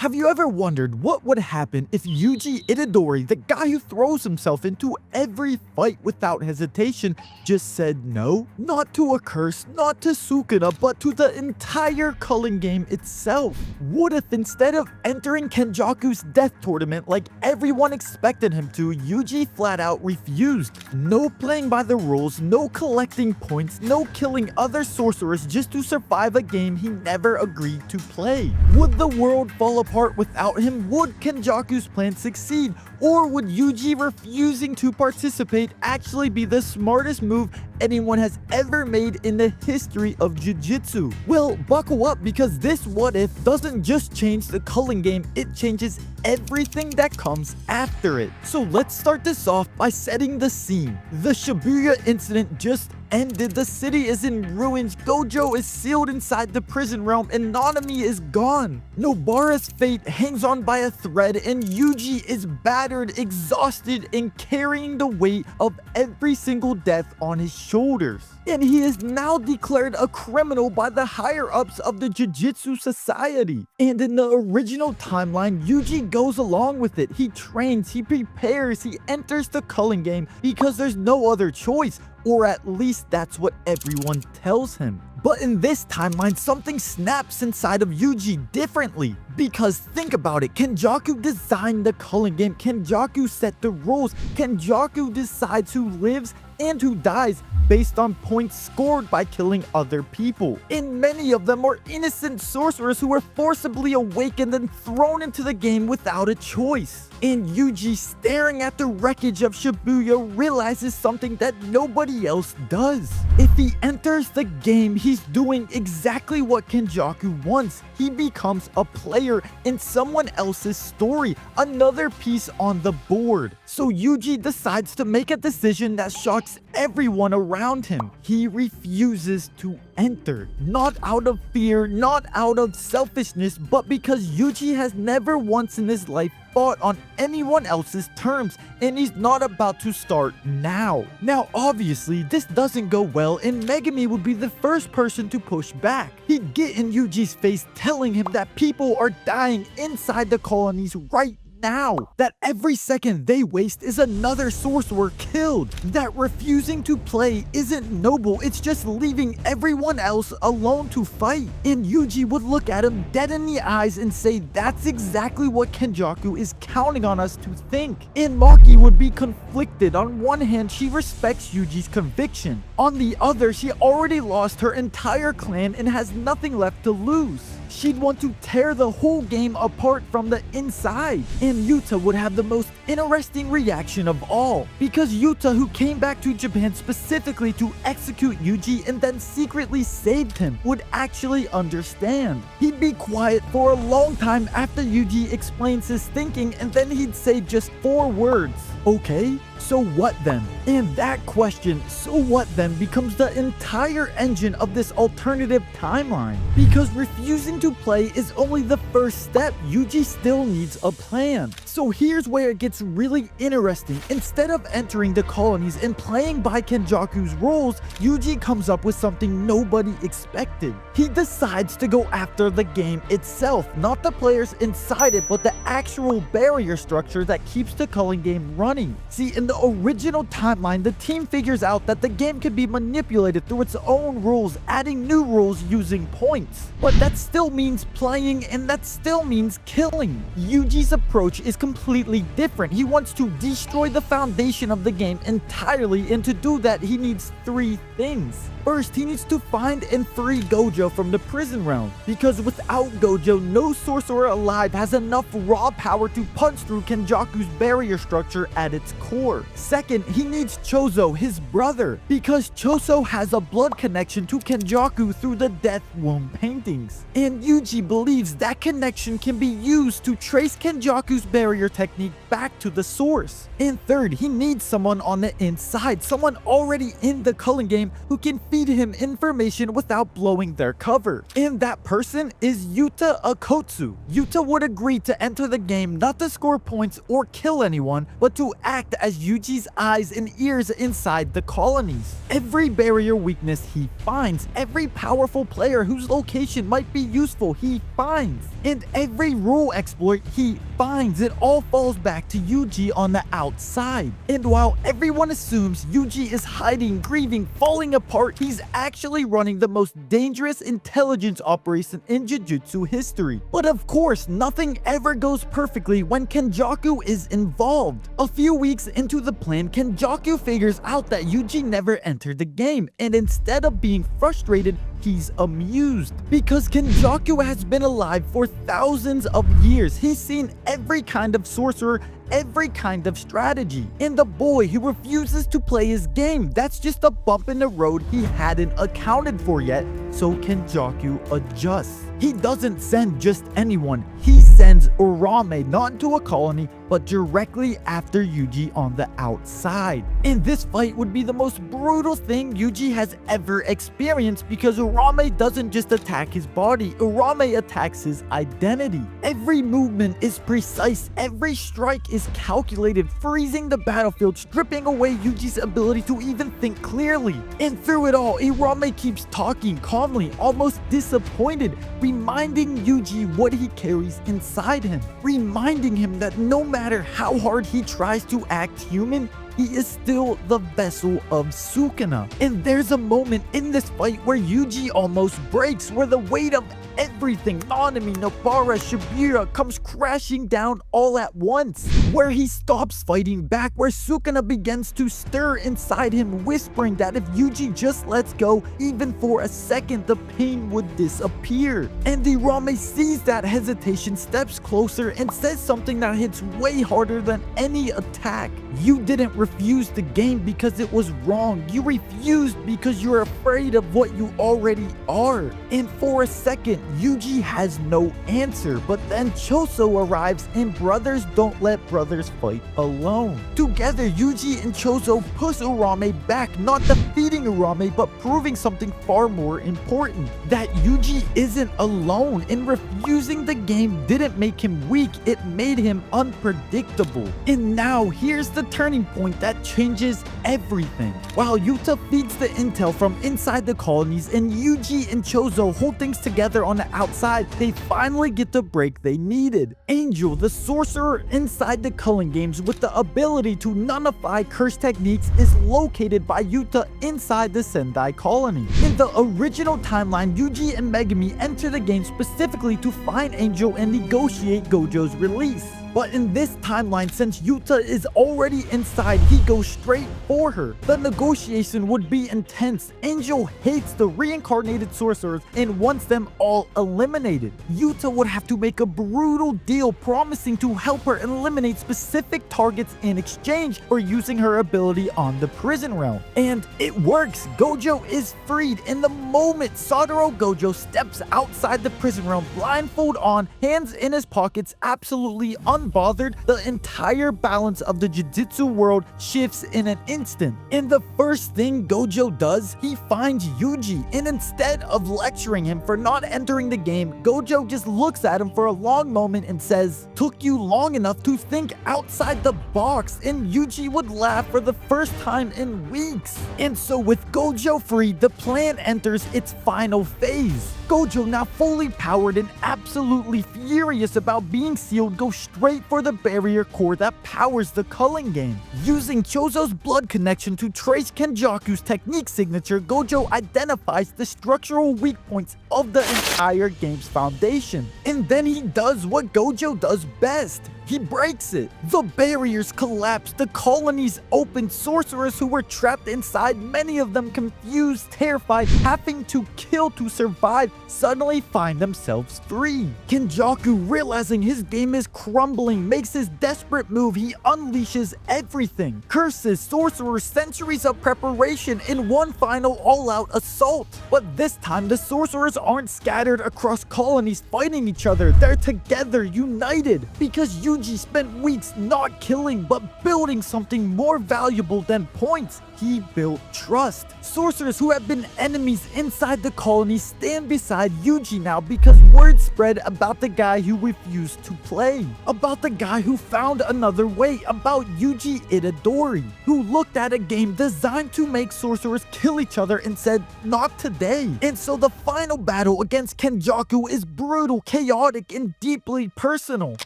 Have you ever wondered what would happen if Yuji Itadori, the guy who throws himself into every fight without hesitation, just said no? Not to a curse, not to Sukuna, but to the entire Culling game itself. What if instead of entering Kenjaku's death tournament like everyone expected him to, Yuji flat out refused? No playing by the rules, no collecting points, no killing other sorcerers just to survive a game he never agreed to play. Would the world fall apart without him? Would Kenjaku's plan succeed? Or would Yuji refusing to participate actually be the smartest move anyone has ever made in the history of Jujutsu? Well, buckle up, because this what if doesn't just change the Culling game, it changes everything that comes after it. So let's start this off by setting the scene. The Shibuya incident just ended. The city is in ruins, Gojo is sealed inside the prison realm, and Nanami is gone. Nobara's fate hangs on by a thread, and Yuji is battered, exhausted, and carrying the weight of every single death on his shoulders. And he is now declared a criminal by the higher-ups of the Jujutsu Society. And in the original timeline, Yuji goes along with it. He trains, he prepares, he enters the Culling game because there's no other choice, or at least that's what everyone tells him. But in this timeline, something snaps inside of Yuji differently. Because think about it, Kenjaku designed the Culling game, Kenjaku set the rules, Kenjaku decides who lives and who dies based on points scored by killing other people. And many of them are innocent sorcerers who were forcibly awakened and thrown into the game without a choice. And Yuji, staring at the wreckage of Shibuya, realizes something that nobody else does. If he enters the game, he's doing exactly what Kenjaku wants. He becomes a player in someone else's story, another piece on the board. So Yuji decides to make a decision that shocks everyone around him. He refuses to enter. Not out of fear, not out of selfishness, but because Yuji has never once in his life fought on anyone else's terms, and he's not about to start now. Now, obviously, this doesn't go well, and Megumi would be the first person to push back. He'd get in Yuji's face, telling him that people are dying inside the colonies right now, that every second they waste is another sorcerer killed, that refusing to play isn't noble, it's just leaving everyone else alone to fight. And Yuji would look at him dead in the eyes and say, that's exactly what Kenjaku is counting on us to think. And Maki would be conflicted. On one hand, she respects Yuji's conviction. On the other, she already lost her entire clan and has nothing left to lose. She'd want to tear the whole game apart from the inside. And Yuta would have the most interesting reaction of all, because Yuta, who came back to Japan specifically to execute Yuji and then secretly saved him, would actually understand. He'd be quiet for a long time after Yuji explains his thinking, and then he'd say just 4 words. Okay, so what then? And that question, so what then, becomes the entire engine of this alternative timeline. Because refusing to play is only the first step. Yuji still needs a plan. So here's where it gets really interesting. Instead of entering the colonies and playing by Kenjaku's rules, Yuji comes up with something nobody expected. He decides to go after the game itself, not the players inside it, but the actual barrier structure that keeps the Culling game running. See, in the original timeline, the team figures out that the game can be manipulated through its own rules, adding new rules using points. But that still means playing, and that still means killing. Yuji's approach is completely different. He wants to destroy the foundation of the game entirely, and to do that, he needs 3 things. First, he needs to find and free Gojo from the prison realm, because without Gojo, no sorcerer alive has enough raw power to punch through Kenjaku's barrier structure at its core. Second, he needs Chozo, his brother, because Chozo has a blood connection to Kenjaku through the Death Womb paintings. And Yuji believes that connection can be used to trace Kenjaku's barrier technique back to the source. And third, he needs someone on the inside, someone already in the Culling game who can feed him information without blowing their cover. And that person is Yuta Akotsu. Yuta would agree to enter the game not to score points or kill anyone, but to act as Yuji's eyes and ears inside the colonies. Every barrier weakness he finds, every powerful player whose location might be useful he finds, and every rule exploit he finds, it all falls back to Yuji on the outside. And while everyone assumes Yuji is hiding, grieving, falling apart, he's actually running the most dangerous intelligence operation in Jujutsu history. But of course, nothing ever goes perfectly when Kenjaku is involved. A few weeks into the plan, Kenjaku figures out that Yuji never entered the game, and instead of being frustrated, he's amused. Because Kenjaku has been alive for thousands of years, he's seen every kind of sorcerer, every kind of strategy. And the boy who refuses to play his game, that's just a bump in the road he hadn't accounted for yet, so Kenjaku adjusts. He doesn't send just anyone, he sends Urame not into a colony, but directly after Yuji on the outside. And this fight would be the most brutal thing Yuji has ever experienced, because Urame doesn't just attack his body, Urame attacks his identity. Every movement is precise, every strike is calculated, freezing the battlefield, stripping away Yuji's ability to even think clearly. And through it all, Urame keeps talking calmly, almost disappointed, reminding Yuji what he carries inside him, reminding him that no matter how hard he tries to act human, he is still the vessel of Sukuna. And there's a moment in this fight where Yuji almost breaks, where the weight of everything, Nanami, Nobara, Shibira, comes crashing down all at once, where he stops fighting back, where Sukuna begins to stir inside him, whispering that if Yuji just lets go, even for a second, the pain would disappear. And Urame sees that hesitation, steps closer, and says something that hits way harder than any attack. You didn't refuse the game because it was wrong. You refused because you're afraid of what you already are. And for a second, Yuji has no answer, but then Choso arrives, and brothers don't let brothers fight alone. Together, Yuji and Choso push Urame back, not defeating Urame, but proving something far more important. That Yuji isn't alone, and refusing the game didn't make him weak, it made him unpredictable. And now, here's the turning point that changes everything. While Yuta feeds the intel from inside the colonies and Yuji and Choso hold things together on the outside, they finally get the break they needed. Angel, the sorcerer inside the Culling games with the ability to nullify curse techniques, is located by Yuta inside the Sendai colony. In the original timeline, Yuji and Megumi enter the game specifically to find Angel and negotiate Gojo's release. But in this timeline, since Yuta is already inside, he goes straight for her. The negotiation would be intense. Angel hates the reincarnated sorcerers and wants them all eliminated. Yuta would have to make a brutal deal promising to help her eliminate specific targets in exchange for using her ability on the prison realm. And it works. Gojo is freed. In the moment Satoru Gojo steps outside the prison realm, blindfold on, hands in his pockets, absolutely unbothered, the entire balance of the Jujutsu world shifts in an instant. And the first thing Gojo does, he finds Yuji, and instead of lecturing him for not entering the game, Gojo just looks at him for a long moment and says, "Took you long enough to think outside the box," and Yuji would laugh for the first time in weeks. And so with Gojo freed, the plan enters its final phase. Gojo, now fully powered and absolutely furious about being sealed, goes straight for the barrier core that powers the Culling game. Using Choso's blood connection to trace Kenjaku's technique signature, Gojo identifies the structural weak points of the entire game's foundation. And then he does what Gojo does best. He breaks it. The barriers collapse, the colonies open, sorcerers who were trapped inside, many of them confused, terrified, having to kill to survive, suddenly find themselves free. Kenjaku, realizing his game is crumbling, makes his desperate move. He unleashes everything. Curses, sorcerers, centuries of preparation in one final all-out assault. But this time, the sorcerers aren't scattered across colonies fighting each other. They're together, united, because Yuji spent weeks not killing but building something more valuable than points. he built trust. Sorcerers who have been enemies inside the colony stand beside Yuji now because word spread about the guy who refused to play, about the guy who found another way, about Yuji Itadori, who looked at a game designed to make sorcerers kill each other and said, not today. And so the final battle against Kenjaku is brutal, chaotic, and deeply personal.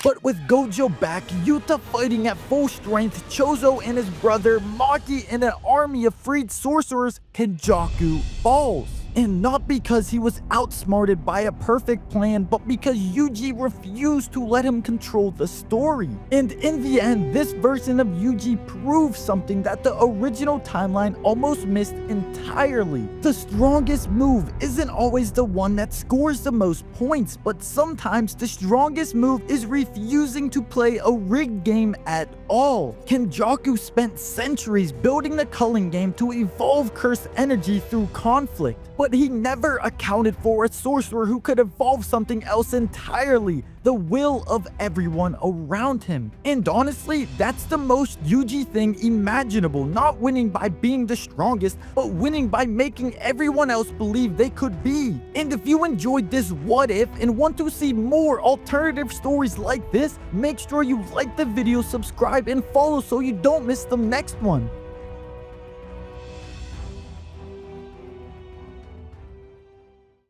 But with Gojo back, Yuta fighting at full strength, Chozo and his brother, Maki and an army of freed sorcerers, Kenjaku falls. And not because he was outsmarted by a perfect plan, but because Yuji refused to let him control the story. And in the end, this version of Yuji proves something that the original timeline almost missed entirely. The strongest move isn't always the one that scores the most points, but sometimes the strongest move is refusing to play a rigged game at all. Kenjaku spent centuries building the Culling game to evolve cursed energy through conflict, but he never accounted for a sorcerer who could evolve something else entirely, the will of everyone around him. And honestly, that's the most Yuji thing imaginable, not winning by being the strongest, but winning by making everyone else believe they could be. And if you enjoyed this what if and want to see more alternative stories like this, make sure you like the video, subscribe, and follow so you don't miss the next one.